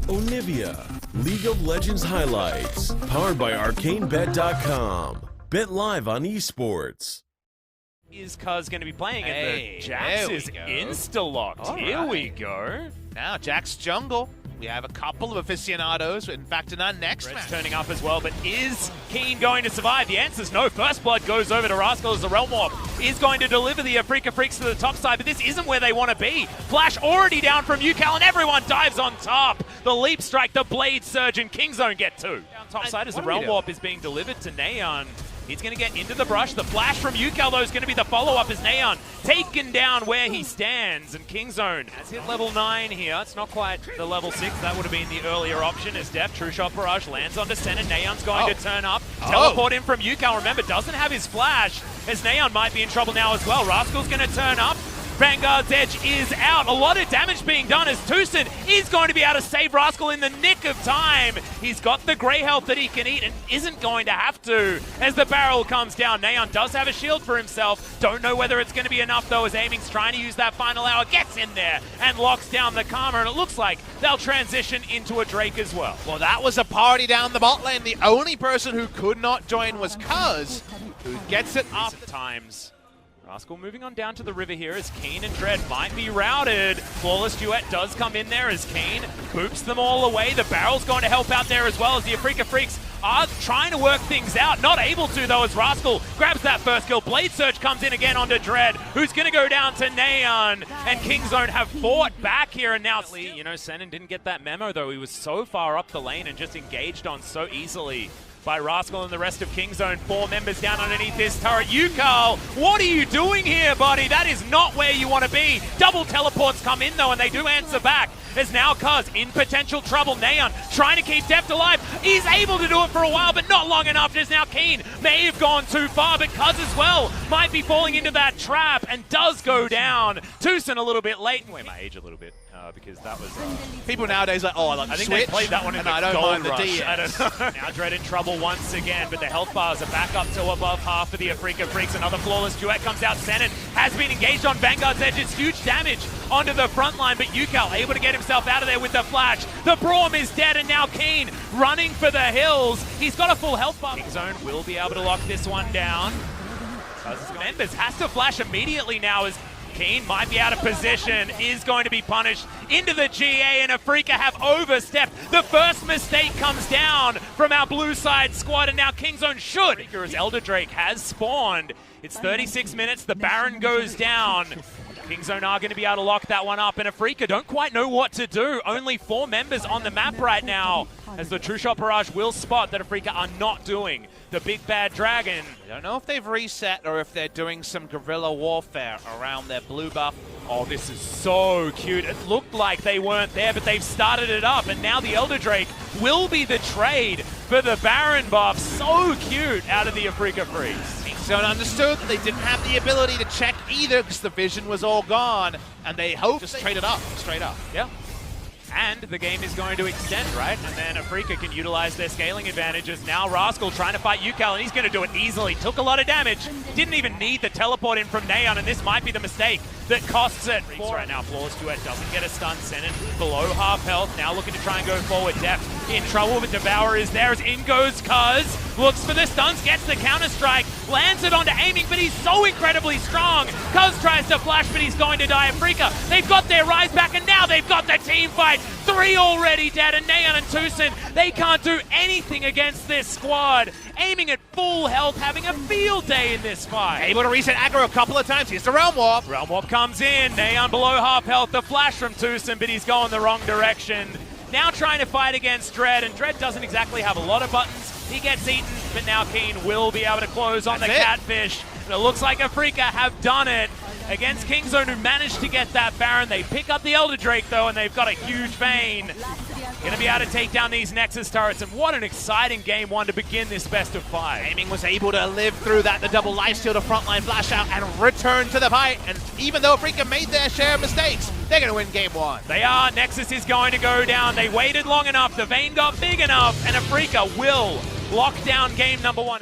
Onivia, League of Legends highlights, powered by ArcaneBet.com. Bet live on esports. Is Cuz going to be playing Hey, and the Jax there is we go. insta-locked. All Here right. we go. Now, Jack's jungle. We have a couple of aficionados, in fact, in our next Red's match. turning up as well, but is Keen going to survive? The answer is no. First blood goes over to Rascal as the Realm Warp is going to deliver the Afreeca Freecs to the top side, but this isn't where they want to be. Flash already down from UCal, and everyone dives on top. The Leap Strike, the Blade Surge, and KingZone get two. Down top side as the what are we Realm doing? Warp is being delivered to Neon. He's going to get into the brush. The flash from UCal, though, is going to be the follow-up as Neon taken down where he stands. And KingZone has hit level 9 here. It's not quite the level 6. That would have been the earlier option as Def True Shot Barrage lands onto Sen, Neon's going to turn up. Teleport in from UCal. Remember, doesn't have his flash as Neon might be in trouble now as well. Rascal's going to turn up. Vanguard's Edge is out. A lot of damage being done as Tucson is going to be able to save Rascal in the nick of time. He's got the grey health that he can eat and isn't going to have to as the barrel comes down. Neon does have a shield for himself. Don't know whether it's going to be enough though as Aiming's trying to use that final hour. Gets in there and locks down the Karma, and it looks like they'll transition into a Drake as well. Well, that was a party down the bot lane. The only person who could not join was Cuz, who gets it up. At times. Rascal moving on down to the river here as Kane and Dread might be routed. Flawless Duet does come in there as Kane boops them all away. The barrel's going to help out there as well as the Afreeca Freecs are trying to work things out. Not able to though as Rascal grabs that first kill. Blade Surge comes in again onto Dread, who's going to go down to Neon. And KingZone have fought back here, and now, you know, Senin didn't get that memo though. He was so far up the lane and just engaged on so easily by Rascal and the rest of KingZone. 4 members down underneath this turret. UCal, what are you doing here, buddy? That is not where you want to be. Double teleports come in, though, and they do answer back. As now Cuz in potential trouble. Neon trying to keep Deft alive. He's able to do it for a while, but not long enough. As now Keen may have gone too far, but Cuz as well might be falling into that trap and does go down. Tucson a little bit late. Wait, my age a little bit. Because that was... People nowadays are like, oh, I like I think Switch, they played that one in and the I don't Gold mind the Rush. DS. I don't know. Now Dread in trouble once again, but the health bars are back up to above half for the Afreeca Freecs. Another flawless duet comes out. Senin has been engaged on Vanguard's Edge. It's huge damage onto the front line, but UCal able to get himself out of there with the flash. The Braum is dead, and now Keen running for the hills. He's got a full health bar. KingZone will be able to lock this one down. Members has to flash immediately now as Keen might be out of position, is going to be punished into the GA, and Afreeca have overstepped. The first mistake comes down from our blue side squad, and now KingZone should. As Elder Drake has spawned. It's 36 minutes, the Baron goes down. KingZone are going to be able to lock that one up, and Afreeca don't quite know what to do. Only 4 members on the map right now, as the True Shot Barrage will spot that Afreeca are not doing the big bad dragon. I don't know if they've reset or if they're doing some guerrilla warfare around their blue buff. Oh, this is so cute. It looked like they weren't there, but they've started it up, and now the Elder Drake will be the trade for the Baron buff. So cute out of the Afreeca Freecs. KingZone understood that they didn't have the ability to check either because the vision was all gone, and they hoped just trade it up, straight up. Yeah. And the game is going to extend, right? And then Afreeca can utilize their scaling advantages. Now Rascal trying to fight UCal, and he's going to do it easily. Took a lot of damage. Didn't even need the teleport in from Neon, and this might be the mistake that costs it. Right now, Flawless Duet doesn't get a stun. Senin below half health. Now looking to try and go forward. Deft in trouble, but Devour is there as in goes Cuz. Looks for the stuns, gets the counter-strike, lands it onto Aiming, but he's so incredibly strong. Cuz tries to flash, but he's going to die. Afreeca, they've got their rise back, and now they've got the team fight. 3 already dead, and Neon and Tucson, they can't do anything against this squad. Aiming at full health, having a field day in this fight. Able to reset aggro a couple of times. Here's the Realm Warp. Realm Warp comes in, Neon below half health, the flash from Tucson, but he's going the wrong direction. Now trying to fight against Dread, and Dread doesn't exactly have a lot of buttons. He gets eaten, but now Keen will be able to close on the Catfish. And it looks like Afreeca have done it against KingZone, who managed to get that Baron. They pick up the Elder Drake, though, and they've got a huge Vayne. Going to be able to take down these Nexus turrets, and what an exciting game one to begin this best of 5. Aiming was able to live through that, the double lifesteal to frontline flash out, and return to the fight. And even though Afreeca made their share of mistakes, they're going to win game 1. They are. Nexus is going to go down. They waited long enough. The Vayne got big enough, and Afreeca will lock down game number 1.